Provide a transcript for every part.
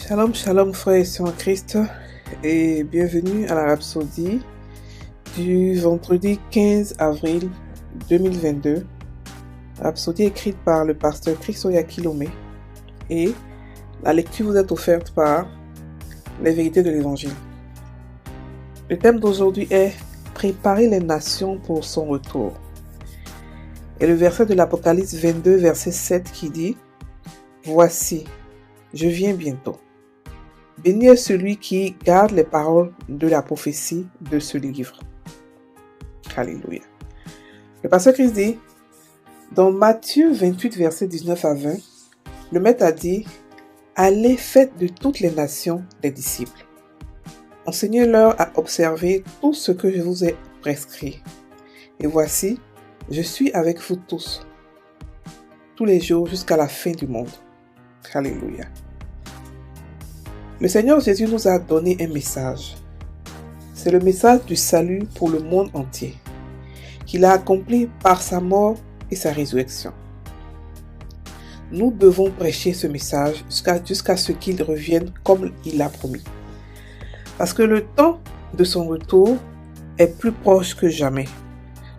Shalom, shalom frères et sœurs en Christ et bienvenue à la Rhapsodie du vendredi 15 avril 2022. Rhapsodie écrite par le pasteur Christoya Kilomé et la lecture vous est offerte par les vérités de l'évangile. Le thème d'aujourd'hui est « Préparer les nations pour son retour ». Et le verset de l'Apocalypse 22, verset 7 qui dit « Voici, je viens bientôt. Béni est celui qui garde les paroles de la prophétie de ce livre. » Alléluia. Le pasteur Christ dit, dans Matthieu 28, verset 19 à 20, le Maître a dit, « Allez, faites de toutes les nations des disciples. Enseignez-leur à observer tout ce que je vous ai prescrit. Et voici, je suis avec vous tous les jours jusqu'à la fin du monde. » Alléluia. Le Seigneur Jésus nous a donné un message. C'est le message du salut pour le monde entier, qu'il a accompli par sa mort et sa résurrection. Nous devons prêcher ce message jusqu'à ce qu'il revienne comme il l'a promis. Parce que le temps de son retour est plus proche que jamais.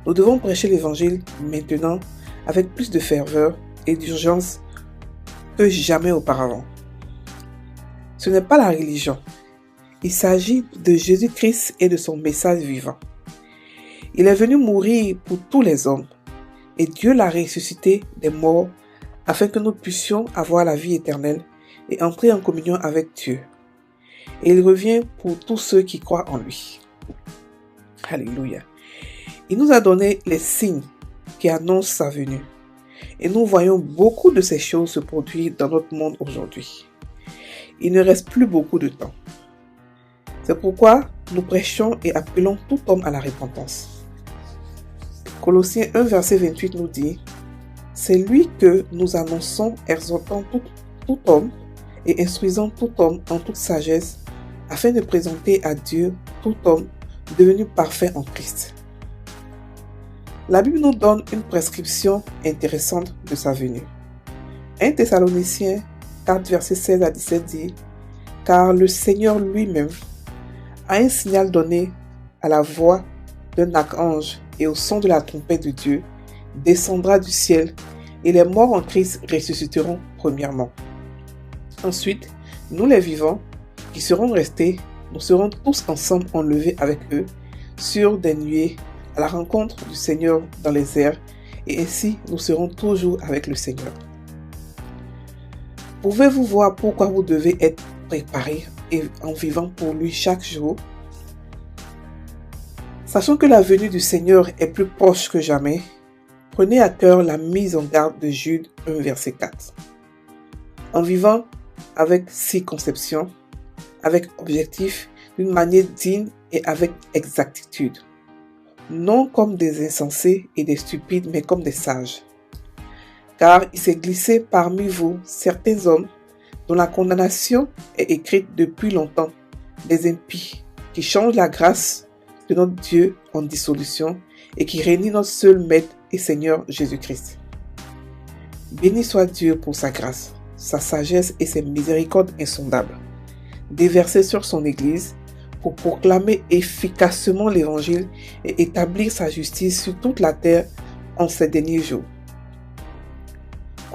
Nous devons prêcher l'évangile maintenant avec plus de ferveur et d'urgence que jamais auparavant. Ce n'est pas la religion. Il s'agit de Jésus-Christ et de son message vivant. Il est venu mourir pour tous les hommes et Dieu l'a ressuscité des morts afin que nous puissions avoir la vie éternelle et entrer en communion avec Dieu. Et il revient pour tous ceux qui croient en lui. Alléluia. Il nous a donné les signes qui annoncent sa venue. Et nous voyons beaucoup de ces choses se produire dans notre monde aujourd'hui. Il ne reste plus beaucoup de temps. C'est pourquoi nous prêchons et appelons tout homme à la repentance. Colossiens 1, verset 28 nous dit, « C'est lui que nous annonçons, exhortant tout homme et instruisant tout homme en toute sagesse, afin de présenter à Dieu tout homme devenu parfait en Christ. » La Bible nous donne une prescription intéressante de sa venue. 1 Thessaloniciens 4, verset 16 à 17 dit, « Car le Seigneur lui-même a un signal donné à la voix d'un archange et au son de la trompette de Dieu, descendra du ciel et les morts en Christ ressusciteront premièrement. Ensuite, nous les vivants qui serons restés, nous serons tous ensemble enlevés avec eux sur des nuées à la rencontre du Seigneur dans les airs et ainsi nous serons toujours avec le Seigneur. » Pouvez-vous voir pourquoi vous devez être préparés et en vivant pour lui chaque jour? Sachant que la venue du Seigneur est plus proche que jamais, prenez à cœur la mise en garde de Jude 1, verset 4. En vivant avec circonspection, avec objectif, d'une manière digne et avec exactitude. Non comme des insensés et des stupides, mais comme des sages. Car il s'est glissé parmi vous certains hommes dont la condamnation est écrite depuis longtemps, des impies qui changent la grâce de notre Dieu en dissolution et qui réunit notre seul Maître et Seigneur Jésus-Christ. Béni soit Dieu pour sa grâce, sa sagesse et ses miséricordes insondables, déversées sur son Église pour proclamer efficacement l'Évangile et établir sa justice sur toute la terre en ces derniers jours.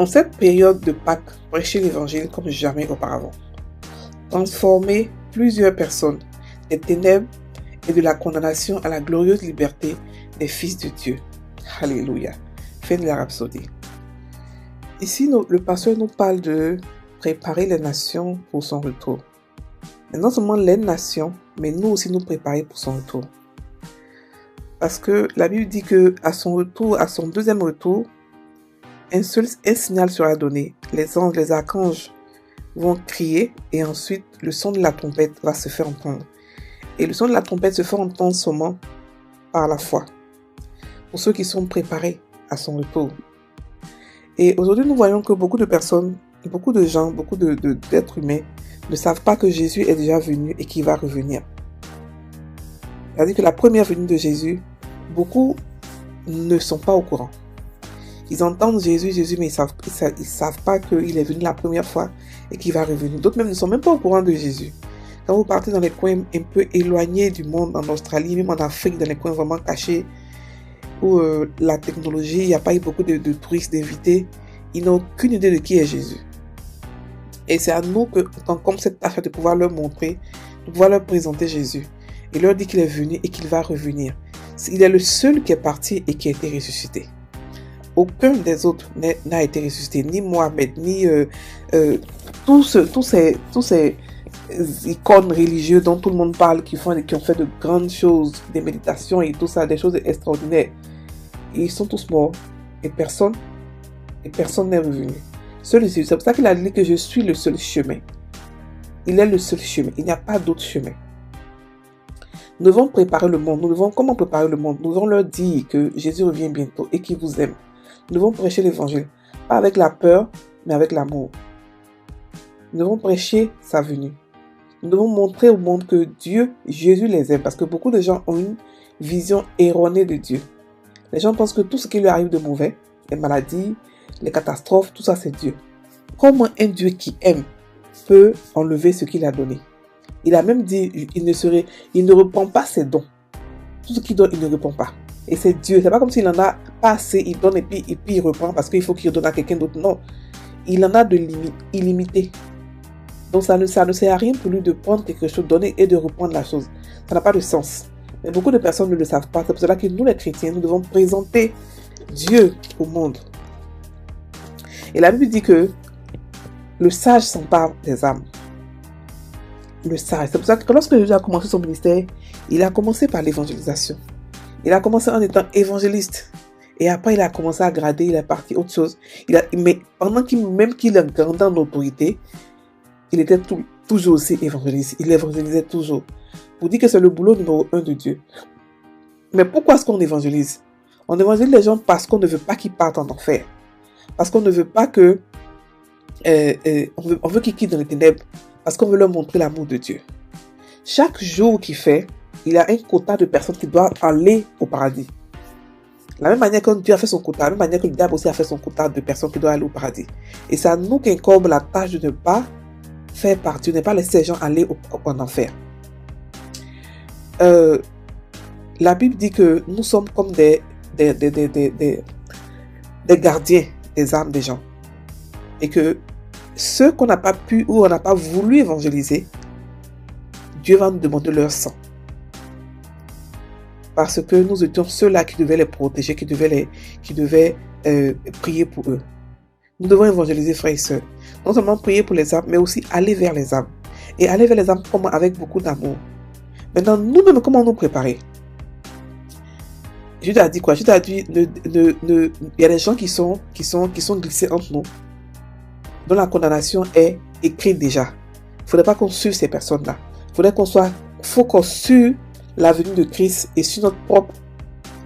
En cette période de Pâques, prêchez l'Évangile comme jamais auparavant. Transformez plusieurs personnes des ténèbres et de la condamnation à la glorieuse liberté des fils de Dieu. Alléluia. Fin de la Rhapsodie. Ici, le pasteur nous parle de préparer les nations pour son retour. Et non seulement les nations, mais nous aussi nous préparer pour son retour. Parce que la Bible dit que à son retour, à son deuxième retour, un signal sera donné. Les anges, les archanges vont crier et ensuite le son de la trompette va se faire entendre. Et le son de la trompette se fait entendre seulement par la foi. Pour ceux qui sont préparés à son retour. Et aujourd'hui, nous voyons que beaucoup de personnes, beaucoup de gens, beaucoup d'êtres humains ne savent pas que Jésus est déjà venu et qu'il va revenir. C'est-à-dire que la première venue de Jésus, beaucoup ne sont pas au courant. Ils entendent Jésus, mais ils savent pas qu'il est venu la première fois et qu'il va revenir. D'autres même ne sont même pas au courant de Jésus. Quand vous partez dans les coins un peu éloignés du monde, en Australie, même en Afrique, dans les coins vraiment cachés, où la technologie, il n'y a pas eu beaucoup de touristes, d'invités, ils n'ont aucune idée de qui est Jésus. Et c'est à nous que, comme cette tâche de pouvoir leur montrer, de pouvoir leur présenter Jésus. Et leur dire qu'il est venu et qu'il va revenir. Il est le seul qui est parti et qui a été ressuscité. Aucun des autres n'a été ressuscité, ni Mohamed, ni tous ces icônes religieuses dont tout le monde parle, qui ont fait de grandes choses, des méditations et tout ça, des choses extraordinaires. Et ils sont tous morts et personne n'est revenu. Seul Jésus. C'est pour ça qu'il a dit que je suis le seul chemin. Il est le seul chemin. Il n'y a pas d'autre chemin. Nous devons préparer le monde. Comment préparer le monde? Nous devons leur dire que Jésus revient bientôt et qu'il vous aime. Nous devons prêcher l'évangile. Pas avec la peur, mais avec l'amour. Nous devons prêcher sa venue. Nous devons montrer au monde que Dieu, Jésus les aime. Parce que beaucoup de gens ont une vision erronée de Dieu. Les gens pensent que tout ce qui lui arrive de mauvais, les maladies, les catastrophes, tout ça c'est Dieu. Comment un Dieu qui aime peut enlever ce qu'il a donné? Il a même dit, il ne reprend pas ses dons. Tout ce qu'il donne, il ne reprend pas. Et c'est Dieu. C'est pas comme s'il en a pas assez, il donne et puis il reprend parce qu'il faut qu'il donne à quelqu'un d'autre. Non. Il en a de illimité. Donc ça ne sert à rien pour lui de prendre quelque chose, donner et de reprendre la chose. Ça n'a pas de sens. Mais beaucoup de personnes ne le savent pas. C'est pour cela que nous les chrétiens, nous devons présenter Dieu au monde. Et la Bible dit que le sage s'empare des âmes. Le sage. C'est pour ça que lorsque Jésus a commencé son ministère, il a commencé par l'évangélisation. Il a commencé en étant évangéliste. Et après, il a commencé à grader, il est parti autre chose. Mais pendant qu'il a grandi en autorité, il était toujours aussi évangéliste. Il évangélisait toujours. Pour dire que c'est le boulot numéro 1 de Dieu. Mais pourquoi est-ce qu'on évangélise? On évangélise les gens parce qu'on ne veut pas qu'ils partent en enfer. Parce qu'on ne veut pas que... on veut qu'ils quittent dans les ténèbres. Parce qu'on veut leur montrer l'amour de Dieu. Chaque jour qu'il fait, il y a un quota de personnes qui doivent aller au paradis. La même manière que Dieu a fait son quota, la même manière que le diable aussi a fait son quota de personnes qui doivent aller au paradis. Et c'est à nous qu'incombe la tâche de ne pas faire partie, de ne pas laisser les gens aller en enfer. La Bible dit que nous sommes comme des gardiens des âmes des gens. Et que ceux qu'on n'a pas pu ou on n'a pas voulu évangéliser, Dieu va nous demander leur sang. Parce que nous étions ceux-là qui devaient les protéger, qui devaient prier pour eux. Nous devons évangéliser, frères et sœurs. Non seulement prier pour les âmes, mais aussi aller vers les âmes. Et aller vers les âmes avec beaucoup d'amour. Maintenant, nous-mêmes, comment nous préparer? Judas a dit quoi? Judas a dit, il y a des gens qui sont glissés entre nous, dont la condamnation est écrite déjà. Il ne faudrait pas qu'on suive ces personnes-là. Faut qu'on suive la venue de Christ et sur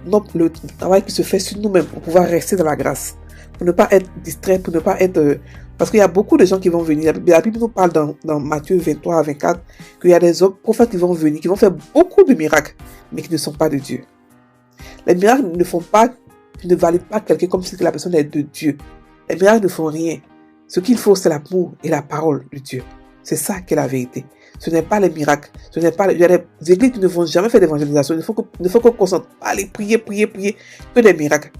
le travail qui se fait sur nous-mêmes pour pouvoir rester dans la grâce. Pour ne pas être distrait, pour ne pas être... Parce qu'il y a beaucoup de gens qui vont venir. La Bible nous parle dans Matthieu 23 à 24 qu'il y a des hommes prophètes qui vont venir, qui vont faire beaucoup de miracles, mais qui ne sont pas de Dieu. Les miracles ne valident pas quelqu'un comme si la personne est de Dieu. Les miracles ne font rien. Ce qu'il faut, c'est l'amour et la parole de Dieu. C'est ça qui est la vérité. Ce n'est pas les miracles. Il y a des églises qui ne vont jamais faire d'évangélisation. Il faut qu'on concentre pas aller prier, que des miracles.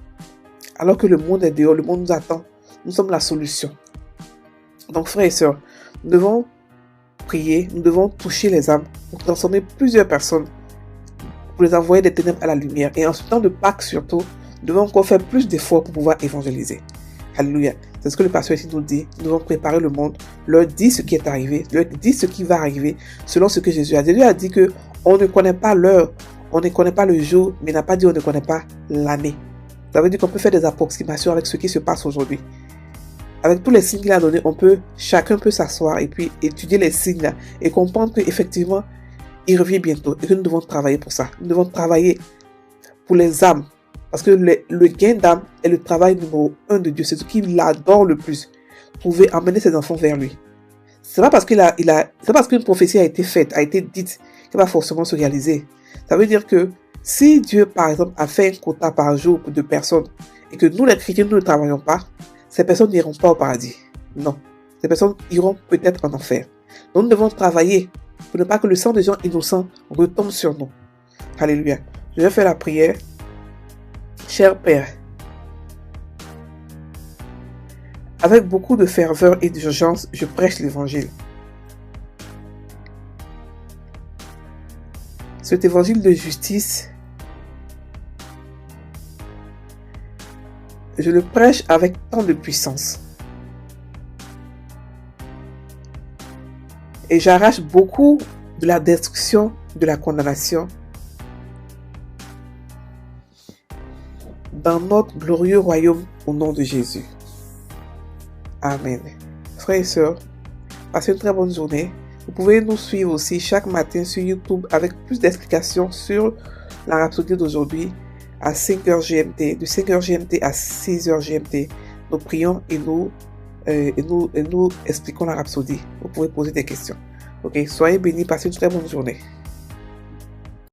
Alors que le monde est dehors, le monde nous attend. Nous sommes la solution. Donc, frères et sœurs, nous devons prier, nous devons toucher les âmes pour transformer plusieurs personnes, pour les envoyer des ténèbres à la lumière. Et en ce temps de Pâques surtout, nous devons encore faire plus d'efforts pour pouvoir évangéliser. Alléluia. C'est ce que le pasteur ici nous dit. Nous devons préparer le monde, leur dire ce qui est arrivé, leur dire ce qui va arriver, selon ce que Jésus a dit. Jésus a dit que on ne connaît pas l'heure, on ne connaît pas le jour, mais il n'a pas dit on ne connaît pas l'année. Ça veut dire qu'on peut faire des approximations avec ce qui se passe aujourd'hui. Avec tous les signes qu'il a donnés, chacun peut s'asseoir et puis étudier les signes là et comprendre qu'effectivement, il revient bientôt et que nous devons travailler pour ça. Nous devons travailler pour les âmes. Parce que le gain d'âme est le travail numéro 1 de Dieu. C'est ce qu'il adore le plus. Trouver, amener ses enfants vers lui. C'est pas parce c'est parce qu'une prophétie a été faite, a été dite, qu'elle va forcément se réaliser. Ça veut dire que si Dieu, par exemple, a fait un quota par jour de personnes et que nous, les chrétiens, nous ne travaillons pas, ces personnes n'iront pas au paradis. Non. Ces personnes iront peut-être en enfer. Donc, nous devons travailler pour ne pas que le sang des gens innocents retombe sur nous. Alléluia. Je vais faire la prière. Cher Père, avec beaucoup de ferveur et d'urgence, je prêche l'évangile. Cet évangile de justice, je le prêche avec tant de puissance. Et j'arrache beaucoup de la destruction, de la condamnation dans notre glorieux royaume au nom de Jésus. Amen. Frères et sœurs, passez une très bonne journée. Vous pouvez nous suivre aussi chaque matin sur YouTube avec plus d'explications sur la rhapsodie d'aujourd'hui à 5h GMT, de 5h GMT à 6h GMT. Nous prions et nous expliquons la rhapsodie. Vous pouvez poser des questions. Ok, soyez bénis, passez une très bonne journée.